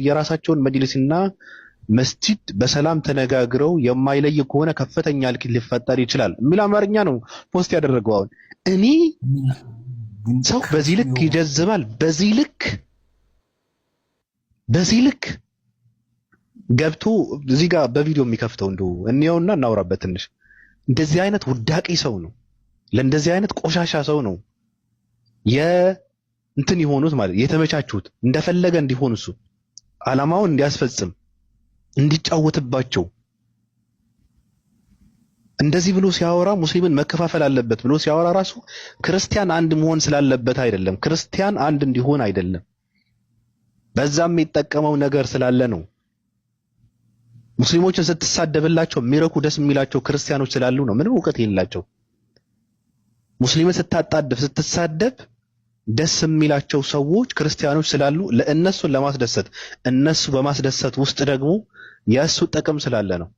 የራሳቸውን መጅሊስና መስጂድ በሰላም ተነጋግረው የማይለይ ከሆነ ከፍተኛ እልቂት ሊፈጠር ይችላል የሚል አማርኛ ነው ፖስት ያደረገው። አሁን እኔ ሰው በዚህ ልክ ይጀዝባል? በዚህ ልክ ገብቶ እዚህ ጋር በቪዲዮ የሚከፍተው እንደው እንየውና እናውራበት ትንሽ። እንደዚህ አይነት ውዳቂ ሰው ነው፣ ለእንደዚህ አይነት ቆሻሻ ሰው ነው እንትን የሆኑት ማለት የተመቻቹት፣ እንደፈለገ እንዲሆን እሱ ዓላማውን እንዲያስፈጽም እንዲጫወትባቸው። እንደዚህ ብሎ ሲያወራ ሙስሊምን መከፋፈል አለበት ብሎ ሲያወራ ራሱ ክርስቲያን አንድ መሆን ስላለበት አይደለም፣ ክርስቲያን አንድ እንዲሆን አይደለም፣ በዛም የሚጠቀመው ነገር ስላለ ነው። ሙስሊሞችን ስትሳደብላቸው የሚረኩ ደስ የሚላቸው ክርስቲያኖች ስላሉ ነው፣ ምንም እውቀት የሌላቸው። ሙስሊምን ስታጣድፍ ስትሳደብ ደስ የሚላቸው ሰዎች ክርስቲያኖች ስላሉ ለእነሱን ለማስደሰት እነሱ በማስደሰት ውስጥ ደግሞ የእሱ ጥቅም ስላለ ነው።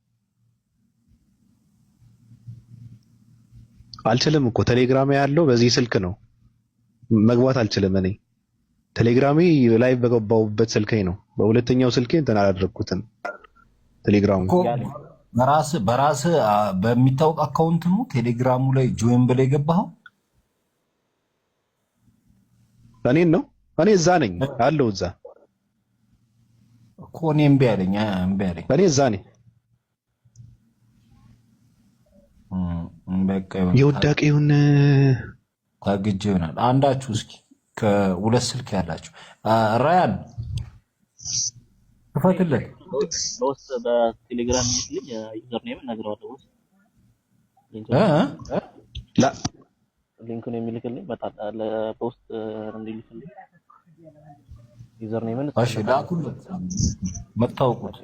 አልችልም እኮ ቴሌግራም ያለው በዚህ ስልክ ነው መግባት አልችልም። እኔ ቴሌግራሜ ላይ በገባሁበት ስልኬ ነው፣ በሁለተኛው ስልኬ እንትን አላደረኩትም። ቴሌግራሙ በራስ በሚታወቅ አካውንት ነው ቴሌግራሙ ላይ ጆይን ብለህ የገባኸው? እኔን ነው? እኔ እዛ ነኝ አለው እዛ እኮ እኔ እምቢ አለኝ። እኔ እዛ ነኝ። በቃ የውዳቄውን ታግጄ ይሆናል። አንዳችሁ እስኪ ከሁለት ስልክ ያላችሁ ራያን ክፈትለት። በውስጥ በቴሌግራም ልኝ ዩዘር ኔም ነግረዋለሁ። ሊንኩን የሚልክልኝ በጣም ለፖስት እንዲልክልኝ ዩዘር ኔምን እሺ ላኩለት። መታወቁት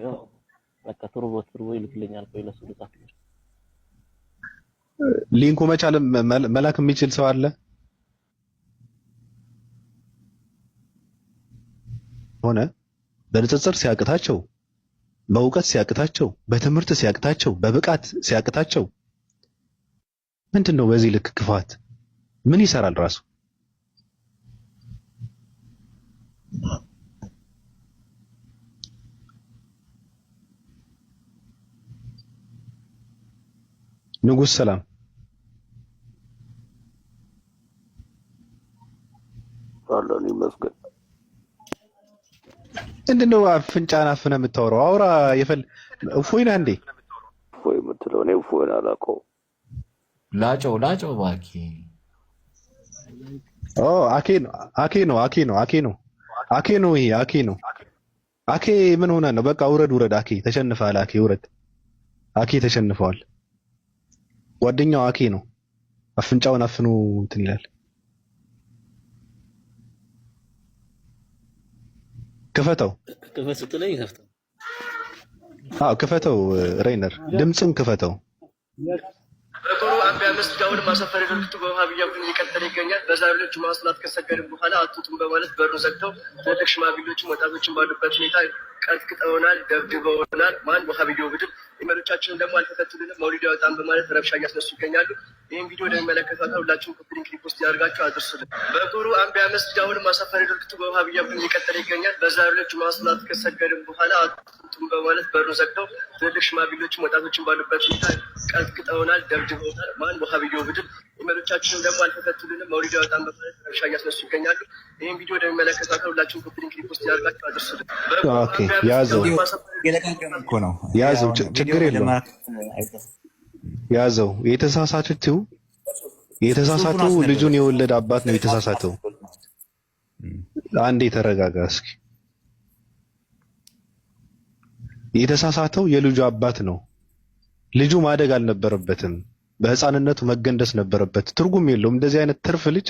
በቃ ቱርቦ ይልክልኛል። ቆይ ለሱ ልጻፍልኝ። ሊንኩ መቻል መላክ የሚችል ሰው አለ ሆነ? በንጽጽር ሲያቅታቸው፣ በእውቀት ሲያቅታቸው፣ በትምህርት ሲያቅታቸው፣ በብቃት ሲያቅታቸው ምንድነው በዚህ ልክ ክፋት? ምን ይሰራል ራሱ? ንጉስ ሰላም አላህ ይመስገን። ምንድነው አፍንጫን አፍነህ የምታወራው? አውራ እፎይ ነህ እንዴ? እፎይ የምትለው እኔ እፎይን አላውቀውም። ላጨው እባክህ። አኬ ነው። አኬ ምን ሆነ ነው? በቃ ውረድ። አኬ ተሸንፈሃል። አኬ ውረድ። አኬ ተሸንፈዋል። ጓደኛው አኬ ነው። አፍንጫውን አፍኖ እንትን ይላል። ክፈተው። ክፈተው ሬይነር፣ ድምፅን ክፈተው። በቁሩ አንቢያ መስጊዳውን ማሰፈር ድርጊቱ በውሃብያ ቡድን እየቀጠለ ይገኛል። በዛሬው ዕለት ጁማ ሰላት ከሰገድን በኋላ አትውጡም በማለት በሩን ዘግተው ትልቅ ሽማግሌዎችም ወጣቶችን ባሉበት ሁኔታ ቀጥቅጠውናል፣ ደብድበውናል። ማን ውሃብያው ቡድን ኢሜሎቻችንን ደግሞ አልተከተሉንም፣ መውሊድ ያወጣን በማለት ረብሻ እያስነሱ ይገኛሉ። ይህን ቪዲዮ እንደሚመለከቷት ሁላችሁም ኮፒ ሪፖስት ያደርጋችሁ አድርሱልን። በቁሩ አንቢያ መስጊዳውን ማሰፈር ድርጊቱ በውሃብያ ቡድን እየቀጠለ ይገኛል። በዛሬው ዕለት ጁማ ሰላት ከሰገድን በኋላ አትውጡም በማለት በሩን ዘግተው ትልቅ ሽማግሌዎችም ወጣቶችን ባሉበት ሁኔታ ቀጥቅጠውናል፣ ደብድበውናል። ማን ውሃብያው ቡድን ኢሜሎቻችንን ደግሞ አልተከተሉንም፣ መውሊድ ያወጣን በማለት ረብሻ እያስነሱ ይገኛሉ። ይህን ቪዲዮ እንደሚመለከቷት ሁላችሁም ኮፒ ሪፖስት ያደርጋችሁ አድርሱልን። ያዘው ችግር የለውም። ያዘው የተሳሳተው ልጁን የወለደ አባት ነው የተሳሳተው። አንዴ ተረጋጋ እስኪ። የተሳሳተው የልጁ አባት ነው። ልጁ ማደግ አልነበረበትም። በህፃንነቱ መገንደስ ነበረበት። ትርጉም የለውም። እንደዚህ አይነት ትርፍ ልጅ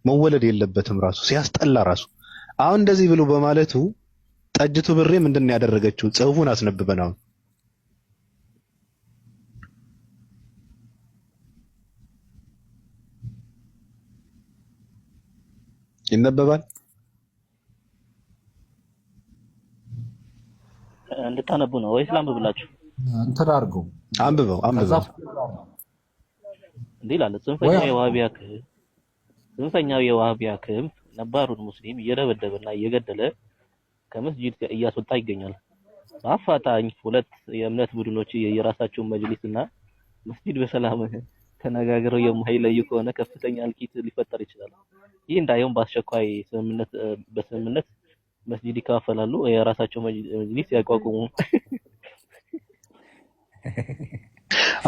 መወለድ የለበትም። ራሱ ሲያስጠላ ራሱ አሁን እንደዚህ ብሎ በማለቱ ጠጅቱ ብሬ ምንድን ነው ያደረገችው? ጽሁፉን አስነብበን አሁን ይነበባል። እንድታነቡ ነው ወይስ ላንብብላችሁ? እንትን አድርገው አንብበው እንዲህ ይላል። ጽንፈኛው የዋሃቢያ ክንፍ ነባሩን ሙስሊም እየደበደበና እየገደለ ከመስጂድ እያስወጣ ይገኛል። በአፋጣኝ ሁለት የእምነት ቡድኖች የራሳቸውን መጅሊስና መስጂድ በሰላም ተነጋግረው የማይለዩ ከሆነ ከፍተኛ እልቂት ሊፈጠር ይችላል። ይህ እንዳይሆን በአስቸኳይ በስምምነት መስጂድ ይካፈላሉ፣ የራሳቸው መጅሊስ ያቋቁሙ።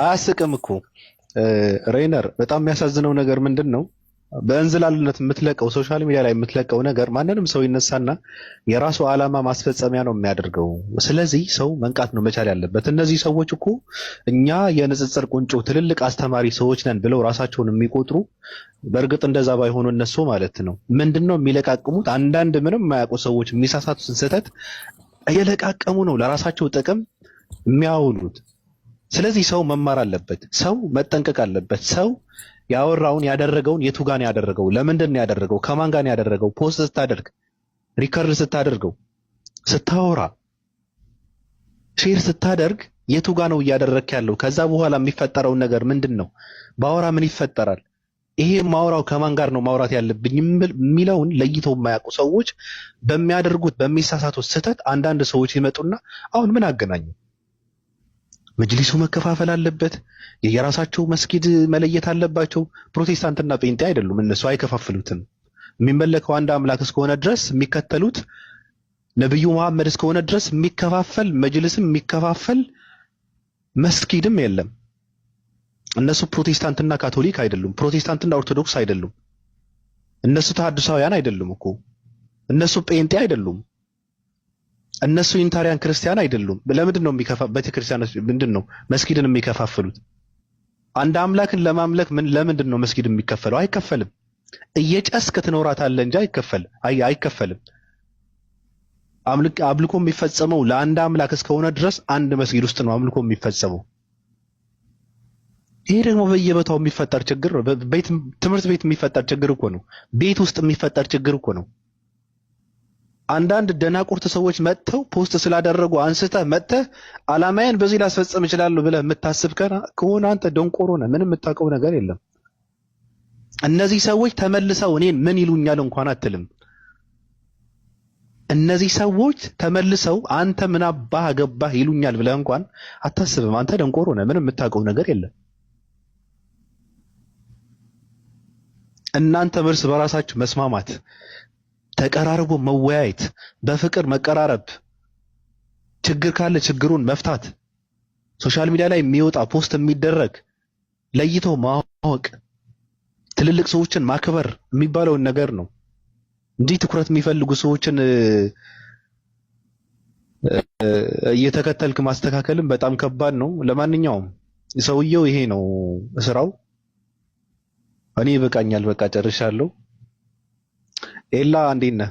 አያስቅም እኮ ሬነር። በጣም የሚያሳዝነው ነገር ምንድን ነው? በእንዝላልነት የምትለቀው ሶሻል ሚዲያ ላይ የምትለቀው ነገር ማንንም ሰው ይነሳና የራሱ ዓላማ ማስፈጸሚያ ነው የሚያደርገው። ስለዚህ ሰው መንቃት ነው መቻል ያለበት። እነዚህ ሰዎች እኮ እኛ የንጽጽር ቁንጮ ትልልቅ አስተማሪ ሰዎች ነን ብለው ራሳቸውን የሚቆጥሩ፣ በእርግጥ እንደዛ ባይሆኑ እነሱ ማለት ነው ምንድነው የሚለቃቅሙት? አንዳንድ ምንም የማያውቁ ሰዎች የሚሳሳቱትን ስህተት እየለቃቀሙ ነው ለራሳቸው ጥቅም የሚያውሉት። ስለዚህ ሰው መማር አለበት። ሰው መጠንቀቅ አለበት። ሰው ያወራውን ያደረገውን የቱ ጋር ነው ያደረገው? ለምንድን ነው ያደረገው? ከማን ጋር ነው ያደረገው? ፖስት ስታደርግ፣ ሪከርድ ስታደርገው፣ ስታወራ፣ ሼር ስታደርግ የቱ ጋር ነው እያደረክ ያለው? ከዛ በኋላ የሚፈጠረው ነገር ምንድን ነው? ባወራ ምን ይፈጠራል? ይሄ ማውራው ከማን ጋር ነው ማውራት ያለብኝ የሚለውን ለይተው የማያውቁ ሰዎች በሚያደርጉት በሚሳሳቱት ስህተት አንዳንድ ሰዎች ይመጡና አሁን ምን አገናኙ? መጅሊሱ መከፋፈል አለበት። የየራሳቸው መስጊድ መለየት አለባቸው። ፕሮቴስታንትና ጴንጤ አይደሉም፣ እነሱ አይከፋፍሉትም። የሚመለከው አንድ አምላክ እስከሆነ ድረስ የሚከተሉት ነብዩ መሐመድ እስከሆነ ድረስ የሚከፋፈል መጅልስም የሚከፋፈል መስጊድም የለም። እነሱ ፕሮቴስታንትና ካቶሊክ አይደሉም፣ ፕሮቴስታንትና ኦርቶዶክስ አይደሉም። እነሱ ተሐድሳውያን አይደሉም እኮ፣ እነሱ ጴንጤ አይደሉም። እነሱ ዩኒታሪያን ክርስቲያን አይደሉም። ለምንድን ነው ቤተክርስቲያኖች ምንድነው መስጊድን የሚከፋፍሉት? አንድ አምላክን ለማምለክ ለምንድን ነው መስጊድ የሚከፈለው? አይከፈልም። እየጨስክ ትኖራታለህ እንጂ አይከፈልም። አምልኮ የሚፈጸመው ለአንድ አምላክ እስከሆነ ድረስ አንድ መስጊድ ውስጥ ነው አምልኮ የሚፈጸመው። ይሄ ደግሞ በየቦታው የሚፈጠር ችግር ነው። ትምህርት ቤት የሚፈጠር ችግር እኮ ነው። ቤት ውስጥ የሚፈጠር ችግር እኮ ነው። አንዳንድ ደናቁርት ሰዎች መጥተው ፖስት ስላደረጉ አንስተህ መጥተህ ዓላማዬን በዚህ ላስፈጽም እችላለሁ ብለህ የምታስብ ከሆነ አንተ ደንቆሮ ነህ። ምንም የምታውቀው ነገር የለም። እነዚህ ሰዎች ተመልሰው እኔን ምን ይሉኛል እንኳን አትልም። እነዚህ ሰዎች ተመልሰው አንተ ምን አባህ ገባህ ይሉኛል ብለህ እንኳን አታስብም። አንተ ደንቆሮ ነህ። ምንም የምታውቀው ነገር የለም። እናንተ እርስ በራሳችሁ መስማማት፣ ተቀራርቦ መወያየት፣ በፍቅር መቀራረብ፣ ችግር ካለ ችግሩን መፍታት፣ ሶሻል ሚዲያ ላይ የሚወጣ ፖስት የሚደረግ ለይቶ ማወቅ፣ ትልልቅ ሰዎችን ማክበር የሚባለውን ነገር ነው እንጂ ትኩረት የሚፈልጉ ሰዎችን እየተከተልክ ማስተካከልም በጣም ከባድ ነው። ለማንኛውም ሰውየው ይሄ ነው ስራው። እኔ ይበቃኛል፣ በቃ ጨርሻለሁ። ኤላ እንዴት ነህ?